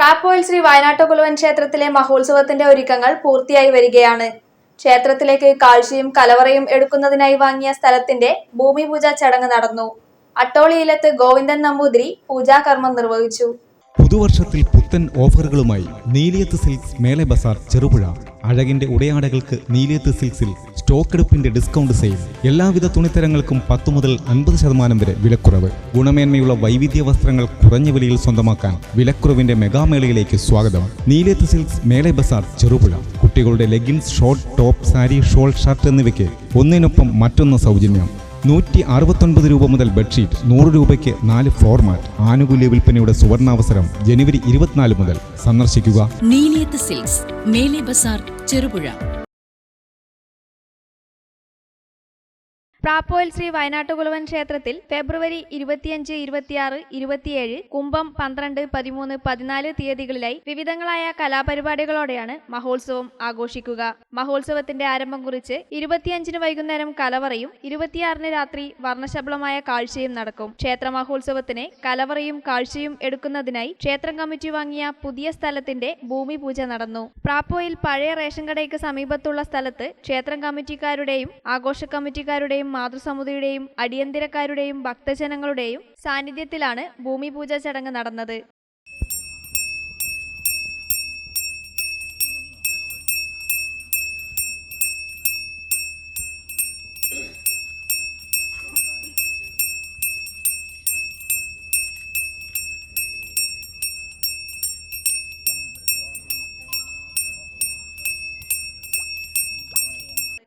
പ്രാപ്പോയിൽ ശ്രീ വയനാട്ടുകുലുവൻ ക്ഷേത്രത്തിലെ മഹോത്സവത്തിന്റെ ഒരുക്കങ്ങൾ പൂർത്തിയായി വരികയാണ്. ക്ഷേത്രത്തിലേക്ക് കാഴ്ചയും കലവറയും എടുക്കുന്നതിനായി വാങ്ങിയ സ്ഥലത്തിന്റെ ഭൂമിപൂജ ചടങ്ങ് നടന്നു. അട്ടോളിയിലത്ത് ഗോവിന്ദൻ നമ്പൂതിരി പൂജാകർമ്മം നിർവഹിച്ചു. പുതുവർഷത്തിൽ പുത്തൻ ഓഫറുകളുമായി നീലിയത്ത് സിൽക്സ് മേളെ ബസാർ ചെറുപുഴ. അഴകിന്റെ ഉടയാടകൾക്ക് നീലിയത്ത് സിൽക്സിൽ സ്റ്റോക്കെടുപ്പിന്റെ ഡിസ്കൗണ്ട് സെയിൽ. എല്ലാവിധ തുണിത്തരങ്ങൾക്കും 10 മുതൽ 50% വരെ വിലക്കുറവ്. ഗുണമേന്മയുള്ള വൈവിധ്യ വസ്ത്രങ്ങൾ കുറഞ്ഞ വിലയിൽ സ്വന്തമാക്കാൻ വിലക്കുറവിന്റെ മെഗാമേളയിലേക്ക് സ്വാഗതം. നീലിയത്ത് സിൽക്സ് മേളെ ബസാർ ചെറുപുഴ. കുട്ടികളുടെ leggings, short, top, sari, shawl, shirt എന്നിവയ്ക്ക് ഒന്നിനൊപ്പം മറ്റൊന്ന് സൗജന്യം. 169 രൂപ മുതൽ ബെഡ്ഷീറ്റ്, 100 രൂപയ്ക്ക് 4 ഫ്ലോർ മാറ്റ്. ആനുകൂല്യ വിൽപ്പനയുടെ സുവർണാവസരം ജനുവരി 24 മുതൽ. സന്ദർശിക്കുക. നീലിയത്ത് സിൽക്സ് മേലെ ബസാർ ചെറുപുഴ. പ്രാപ്പോയിൽ ശ്രീ വയനാട്ടുകുലുവൻ ക്ഷേത്രത്തിൽ ഫെബ്രുവരി 25, 26, 27, കുംഭം 12, 13, 14 തീയതികളിലായി വിവിധങ്ങളായ കലാപരിപാടികളോടെയാണ് മഹോത്സവം ആഘോഷിക്കുക. മഹോത്സവത്തിന്റെ ആരംഭം കുറിച്ച് 25 വൈകുന്നേരം കലവറയും 26 രാത്രി വർണ്ണശബളമായ കാഴ്ചയും നടക്കും. ക്ഷേത്ര മഹോത്സവത്തിന് കലവറയും കാഴ്ചയും എടുക്കുന്നതിനായി ക്ഷേത്രം കമ്മിറ്റി വാങ്ങിയ പുതിയ സ്ഥലത്തിന്റെ ഭൂമിപൂജ നടന്നു. പ്രാപ്പോയിൽ പഴയ റേഷൻ കടയ്ക്ക് സമീപത്തുള്ള സ്ഥലത്ത് ക്ഷേത്രം കമ്മിറ്റിക്കാരുടെയും ആഘോഷ കമ്മിറ്റിക്കാരുടെയും മാതൃസമിതിയുടെയും അടിയന്തരക്കാരുടെയും ഭക്തജനങ്ങളുടെയും സാന്നിധ്യത്തിലാണ് ഭൂമിപൂജ ചടങ്ങ് നടന്നത്.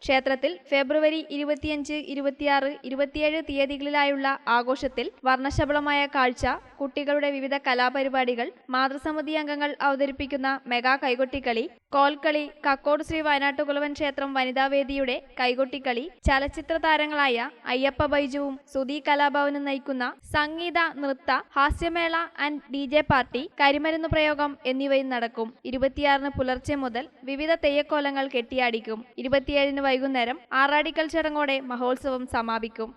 ക്ഷേത്രത്തിൽ ഫെബ്രുവരി 25, 26, 27 തീയതികളിലായുള്ള ആഘോഷത്തിൽ വർണ്ണശബളമായ കാഴ്ച, കുട്ടികളുടെ വിവിധ കലാപരിപാടികൾ, മാതൃസമിതി അംഗങ്ങൾ അവതരിപ്പിക്കുന്ന മെഗാ കൈകൊട്ടിക്കളി, കോൽക്കളി, കക്കോട് ശ്രീ വയനാട്ടുകുലുവൻ ക്ഷേത്രം വനിതാവേദിയുടെ കൈകൊട്ടിക്കളി, ചലച്ചിത്ര താരങ്ങളായ അയ്യപ്പ ബൈജുവും സുധി കലാഭവനും നയിക്കുന്ന സംഗീത, നൃത്ത, ഹാസ്യമേള ആൻഡ് DJ പാർട്ടി, കരിമരുന്ന് പ്രയോഗം എന്നിവയും നടക്കും. 26 പുലർച്ചെ മുതൽ വിവിധ തെയ്യക്കോലങ്ങൾ കെട്ടിയാടിക്കും. 27 വൈകുന്നേരം ആറാടിക്കൽ ചടങ്ങോടെ മഹോത്സവം സമാപിക്കും.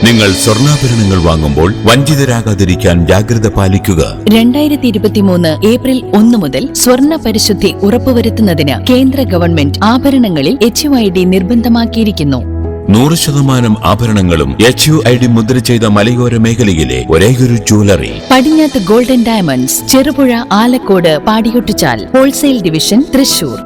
നിങ്ങൾ സ്വർണ്ണാഭരണങ്ങൾ വാങ്ങുമ്പോൾ വഞ്ചിതരാകാതിരിക്കാൻ ജാഗ്രത പാലിക്കുക. 2023 ഏപ്രിൽ 1 മുതൽ സ്വർണ്ണ പരിശുദ്ധി ഉറപ്പുവരുത്തുന്നതിന് കേന്ദ്ര ഗവൺമെന്റ് ആഭരണങ്ങളിൽ HUID നിർബന്ധമാക്കിയിരിക്കുന്നു. 100% ആഭരണങ്ങളും HUID മുദ്ര ചെയ്ത മലയോര മേഖലയിലെ ഒരേയൊരു ജ്വല്ലറി പടിഞ്ഞാത്ത് ഗോൾഡൻ ഡയമണ്ട്സ്, ചെറുപുഴ, ആലക്കോട്, പാടിയൊട്ടിച്ചാൽ ഹോൾസെയിൽ ഡിവിഷൻ, തൃശൂർ.